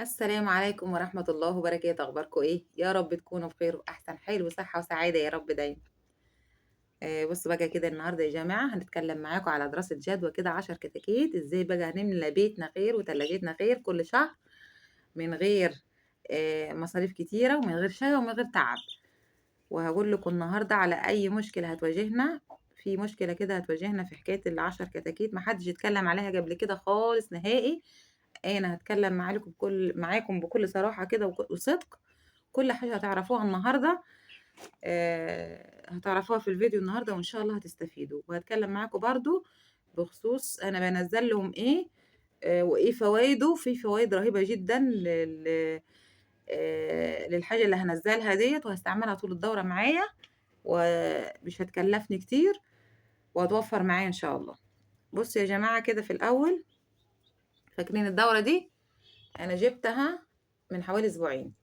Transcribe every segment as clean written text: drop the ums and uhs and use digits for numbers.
السلام عليكم ورحمة الله وبركاته، أخباركم إيه؟ يا رب تكونوا بخير وأحسن حال وصحة وسعادة يا رب دايمًا. بُصّوا بقى كده النهارده يا جماعة هنتكلم معاكم على دراسة جدوى كده 10 كتاكيت، إزاي بقى هنملى بيتنا خير وتلاجتنا خير كل شهر من غير مصاريف كتيرة ومن غير شقا ومن غير تعب. وهاقول لكم النهارده على أي مشكلة هتواجهنا، في مشكلة كده هتواجهنا في حكاية ال10 كتاكيت ما حدش اتكلم عليها قبل كده خالص نهائي. أنا هاتكلم معاكم بكل صراحة كده وصدق. كل حاجة هتعرفوها النهارده هتعرفوها في الفيديو النهارده وإن شاء الله هتستفيدوا، وهاتكلم معاكم برضه بخصوص أنا بانزّل لهم إيه وإيه فوايده. في فوايد رهيبة جدًا للحاجة اللي هانزّلها ديّة وهاستعملها طول الدورة معايا، ومش هتكلّفني كتير وهتوفّر معايا إن شاء الله. بُصّوا يا جماعة كده في الأول، فاكرين الدورة دي؟ أنا جِبتها من حوالي أسبوعين.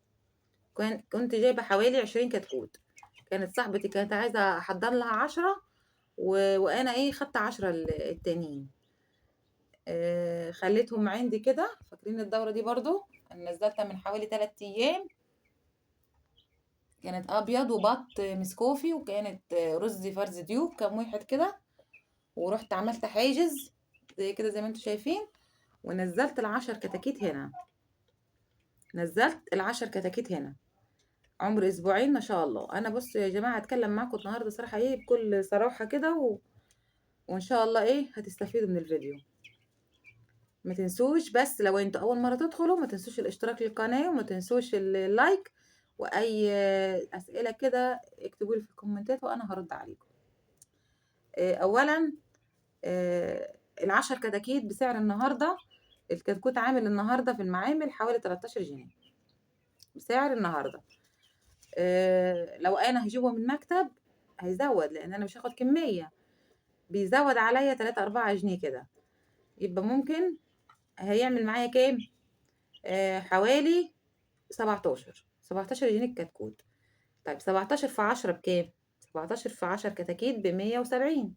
كنت جايبة حوالي 20 كتكوت. كانت صاحبتي كانت عايزة أحضّر لها 10 وأنا إيه خدت 10 التانيين. خلّيتهم عندي كده. فاكرين الدورة دي برضه؟ أنا نزّلتها من حوالي 3 أيام. كانت أبيض وبَط مسكوفي، وكانت رُز فرز ديوب كام واحد كده، ورُحت عملت حاجز زي كده زي ما أنتم شايفين، ونزّلت ال10 كتاكيت هنا. نزّلت ال10 كتاكيت هنا. عُمر أسبوعين ما شاء الله. أنا بُصّوا يا جماعة هاتكلّم معاكم النهارده صراحة إيه بكل صراحة كده وإن شاء الله إيه هتستفيدوا من الفيديو. ما تنسوش بس لو أنتم أول مرّة تدخلوا ما تنسوش الاشتراك للقناة وما تنسوش اللايك، وأي أسئلة كده اكتبوا لي في الكومنتات وأنا هارُد عليكم. أولًا ال10 كتاكيت بسعر النهارده، الكتكوت عامل النهارده في المعامل حوالي 13 جنيه بسعر النهارده. لو أنا هاجيبه من مكتب هيزوّد، لإن أنا مش هاخد كمية، بيزوّد عليّا 3، 4 جنيه كده، يبقى ممكن هيعمل معايا كام؟ حوالي 17 جنيه الكتكوت. طيب 17 في 10 بكام؟ 17 في 10 كتاكيت ب170.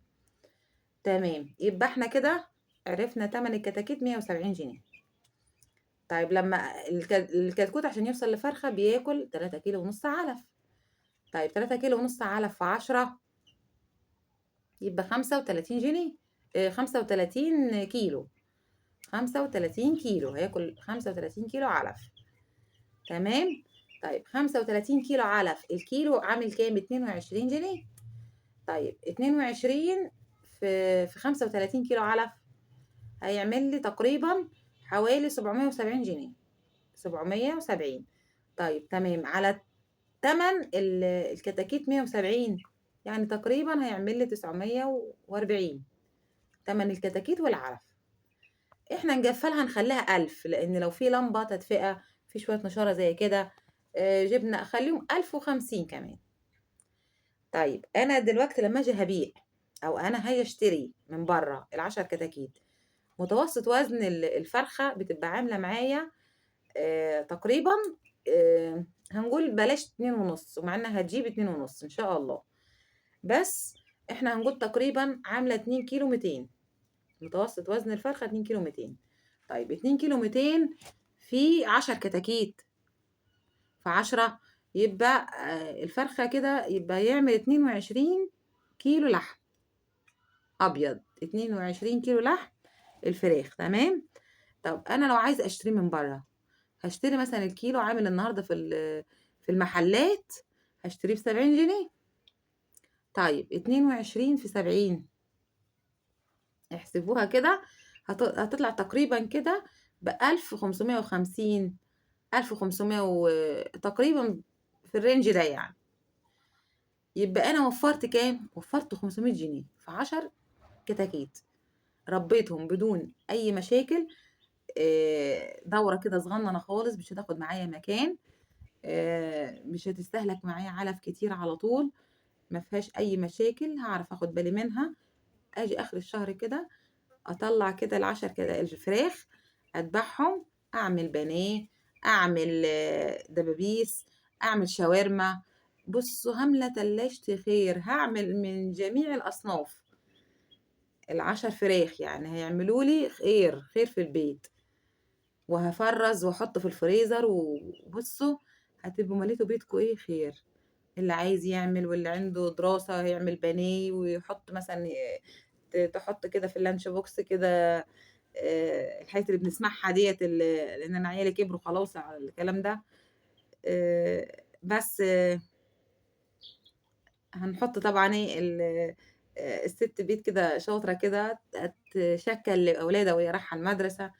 تمام، يبقى إحنا كده عرفنا تمن الكتاكيت 170 جنيه. طيب لمّا الكتكوت عشان يوصل لفرخة بياكل 3 كيلو ونُص علف. طيب 3 كيلو ونُص علف في 10 يبقى 35 جنيه. 35 كيلو. 35 كيلو، هياكل 35 كيلو علف. تمام. طيب 35 كيلو علف، الكيلو عامل كام؟ 22 جنيه. طيب 22 في 35 كيلو علف هيعمل لي تقريبًا حوالي 770 جنيه. 770. طيب تمام، على تمن الكتاكيت 170، يعني تقريبًا هيعمل لي 940. تمن الكتاكيت والعلف. إحنا نجفّلها نخلّيها 1000، لإن لو في لمبة تدفئة، في شوية نشارة زي كده، جبنة، خلّيهم 1050 كمان. طيب أنا دلوقتي لمّا آجي هابيع أو أنا هاجي أشتري من برّه ال10 كتاكيت، متوسط وزن الفرخة بتبقى عاملة معايا تقريبًا هنقول بلاش 2.5، ومع إنها هتجيب 2.5 إن شاء الله، بس إحنا هنقول تقريبًا عاملة 2 كيلو 200. متوسط وزن الفرخة 2 كيلو 200. طيب 2 كيلو 200 في 10 كتاكيت، في 10 يبقى الفرخة كده يبقى يعمل 22 كيلو لحم أبيض. 22 كيلو لحم الفراخ. تمام. طب أنا لو عايزة أشتريه من برّه، هاشتري مثلًا الكيلو عامل النهارده في المحلات هاشتريه ب70 جنيه. طيب 22 في 70 احسبوها كده هتطلع تقريبًا كده ب1550، 1500 تقريبًا في الrange ده يعني. يبقى أنا وفّرت كام؟ وفّرت 500 جنيه في 10 كتاكيت، ربيتهم بدون أي مشاكل. دورة كده صغننة خالص مش هتاخد معايا مكان، مش هتستهلك معايا علف كتير على طول، ما فيهاش أي مشاكل، هاعرف آخد بالي منها. آجي آخر الشهر كده أطلّع كده ال10 كده الفراخ، أدبحهم، أعمل بانيه، أعمل دبابيس، أعمل شاورما. بُصّوا هاملة تلاجتي خير، هاعمل من جميع الأصناف. ال10 فراخ يعني هيعملوا لي خير، خير في البيت. وهفرز واحطه في الفريزر، وبصوا هتبقوا مليتوا بيتكم ايه خير. اللي عايز يعمل واللي عنده دراسة يعمل بانيه ويحط مثلا تحط كده في اللانش بوكس كده. الحاجات اللي بنسمعها ديت لان انا عيالي كبروا خلاص على الكلام ده. بس هنحط طبعا ايه الست بيت كده شاطرة كده تشكل لأولادها وهي رايحة المدرسة.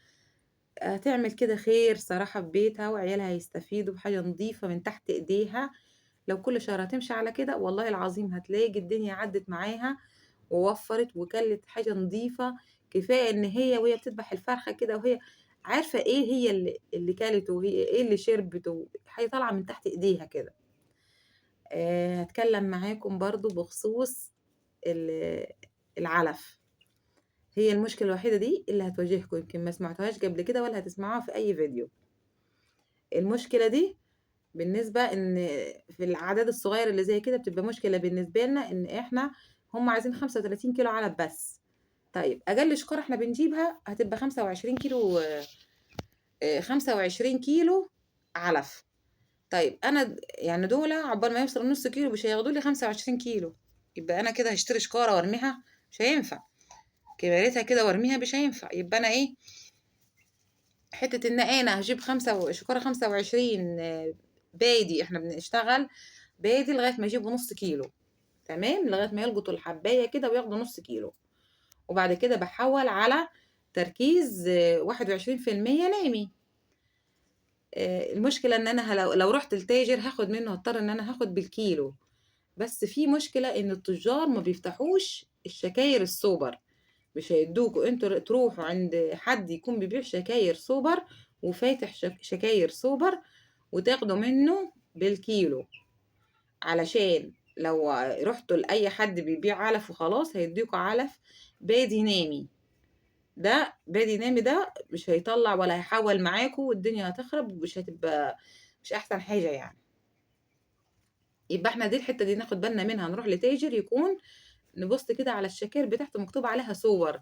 هتعمل كده خير صراحة في بيتها، وعيالها هيستفيدوا بحاجة نظيفة من تحت ايديها. لو كل شهر هتمشي على كده والله العظيم هتلاقي الدنيا عدت معاها ووفرت وكلت حاجة نظيفة. كفاية ان هي وهي بتذبح الفرخة كده وهي عارفة ايه هي اللي كلته وهي ايه اللي شربته، حاجة طالعة من تحت ايديها كده. هتكلم معاكم برضو بخصوص العلف. هي المشكلة الوحيدة دي اللي هتواجهكم، يمكن ما سمعتوهاش قبل كده ولا هتسمعوها في اي فيديو. المشكلة دي بالنسبة ان في الاعداد الصغيرة اللي زي كده بتبقى مشكلة بالنسبة لنا، ان احنا هم عايزين 35 كيلو علف بس. طيب اقل شكارة احنا بنجيبها هتبقى 25 كيلو، 25 كيلو علف. طيب انا يعني دول عقبال ما يوصل نص كيلو مش هياخدوا لي 25 كيلو. يبقى انا كده هشتري شكارة وارميها مش هينفع، كبارتها كده وارميها مش هينفع. يبقى انا ايه حتة ان انا هجيب شكارة 25 بادي، احنا بنشتغل بادي لغاية ما يجيبوا نص كيلو. تمام، لغاية ما يلقطوا الحباية كده وياخدوا نص كيلو. وبعد كده بحول على تركيز 21% نامي. المشكلة ان انا لو رحت التاجر هاخد منه، هضطر ان انا هاخد بالكيلو. بس في مشكلة ان التجار ما بيفتحوش الشكاير السوبر. مش هيدوكوا انتوا تروحوا عند حد يكون بيبيع شكاير سوبر وفاتح شكاير سوبر وتاخدوا منه بالكيلو. علشان لو رحتوا لأي حد بيبيع علف وخلاص هيديكوا علف بادي نامي. ده بادي نامي ده مش هيطلع ولا هيحول معاكوا، والدنيا هتخرب ومش هتبقى مش احسن حاجة يعني. يبقى احنا دي الحتة دي ناخد بالنا منها، نروح لتاجر يكون نبص كده على الشكاير بتاعته مكتوب عليها صور،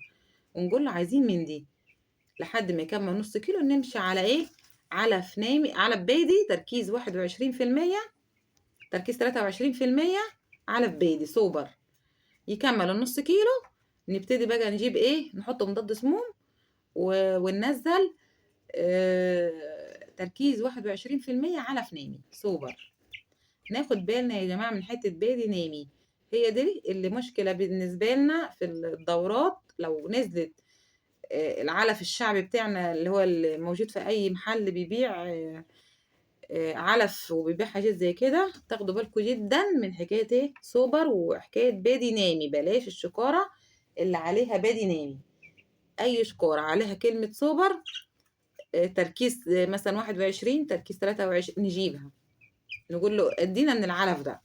ونقول له عايزين من دي لحد ما يكمل نص كيلو. نمشي على ايه؟ علف نامي، علف بيضي تركيز 21%، تركيز 23%، علف بيضي سوبر. يكمل النص كيلو نبتدي بقى نجيب ايه، نحط مضاد سموم وننزل تركيز 21% علف نامي سوبر. ناخد بالنا يا جماعة من حتة بيضي نامي، هي دي اللي مشكلة بالنسبة لنا في الدورات. لو نزلت العلف الشعبي بتاعنا اللي هو الموجود في اي محل بيبيع علف وبيبيع حاجات زي كده، تاخدوا بالكم جدا من حكايه ايه سوبر وحكايه بادي نامي. بلاش الشكاره اللي عليها بادي نامي. اي شكاره عليها كلمه سوبر تركيز مثلا 21 تركيز 23 نجيبها، نقول له ادينا من العلف ده،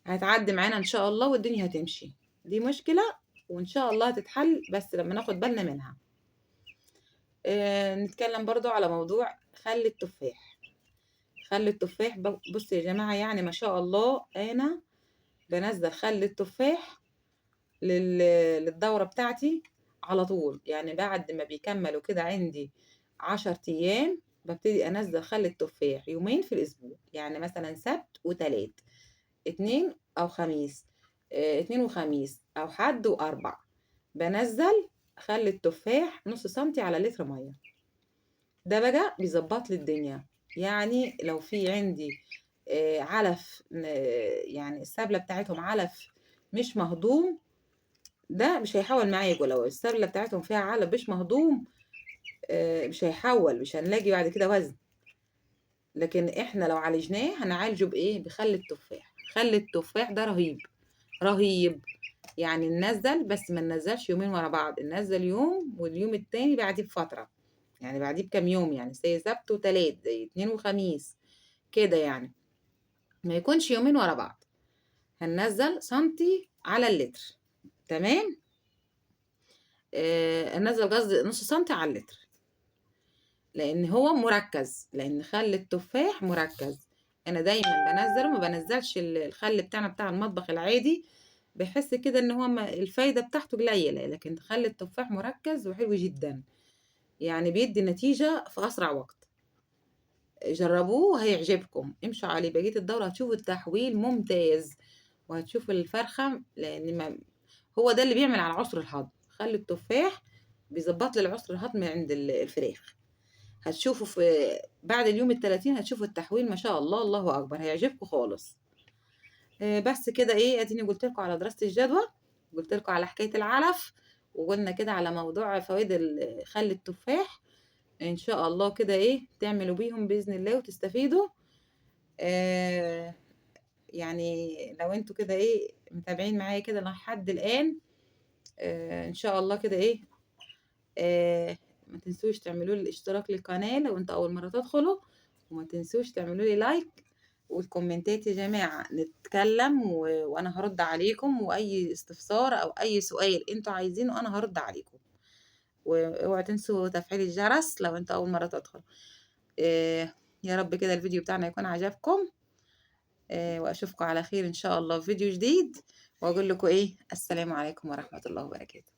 هتعدي معانا ان شاء الله والدنيا هتمشي. دي مشكله وان شاء الله هتتحل بس لما ناخد بالنا منها. نتكلم برضو على موضوع خل التفاح. خل التفاح بصوا يا جماعة، يعني ما شاء الله أنا بنزل خل التفاح للدورة بتاعتي على طول. يعني بعد ما بيكملوا كده عندي 10 أيام ببتدي أنزل خل التفاح يومين في الأسبوع، يعني مثلا سبت وتلات، اتنين أو خميس، اتنين وخميس أو حد وأربع، بنزل خل التفاح نص سنتي على لتر مية. ده بقى بيظبط لي الدنيا. يعني لو في عندي علف يعني السبلة بتاعتهم علف مش مهضوم، ده مش هيحول معايا. يقول لو السبلة بتاعتهم فيها علف مش مهضوم مش هيحول، مش هنلاقي بعد كده وزن. لكن احنا لو عالجناه هنعالجه بايه؟ بخل التفاح. خل التفاح ده رهيب رهيب. يعني ننزل بس ما ننزلش يومين ورا بعض، ننزل يوم واليوم التاني بعديه بفترة، يعني بعديه بكام يوم، يعني زي سبت وتلات زي اتنين وخميس كده، يعني ما يكونش يومين ورا بعض. هننزل سنتي على اللتر. تمام. ننزل قصدي نص سنتي على اللتر، لان هو مركز، لان خل التفاح مركز. انا دايما بنزله، ما بنزلش الخل بتاعنا بتاع المطبخ العادي، بحس كده ان هو الفايده بتاعته قليله، لكن خل التفاح مركز وحلو جدا. يعني بيدّي نتيجة في أسرع وقت. جرّبوه هيعجبكم، امشوا عليه بقية الدورة هتشوفوا التحويل ممتاز، وهتشوفوا الفرخة لإن هو ده اللي بيعمل على عُسر الهضم، خلّي التفاح بيضبّط لي العُسر الهضم عند الفراخ. هتشوفوا بعد اليوم ال30 هتشوفوا التحويل ما شاء الله، الله أكبر، هيعجبكم خالص. بس كده إيه، أديني قُلت لكم على دراسة الجدوى، قُلت لكم على حكاية العلف، وقُلنا كده على موضوع فوايد خَل التفاح، إن شاء الله كده إيه، تعملوا بيهم بإذن الله وتستفيدوا. آآ يعني لو أنتم كده إيه، متابعين معايا كده لحد الآن، إن شاء الله كده إيه، ما تنسوش تعملوا لي الاشتراك للقناة لو أنتم أول مرة تدخلوا، وما تنسوش تعملوا لي لايك والكومنتات يا جماعة نتكلم وأنا هرد عليكم، وأي استفسار أو أي سؤال أنتوا عايزينه أنا هرد عليكم. واوعوا تنسوا تفعيل الجرس لو أنتوا أول مرة تدخلوا. يا رب كده الفيديو بتاعنا يكون عجبكم، وأشوفكم على خير إن شاء الله في فيديو جديد، وأقول لكم إيه، السلام عليكم ورحمة الله وبركاته.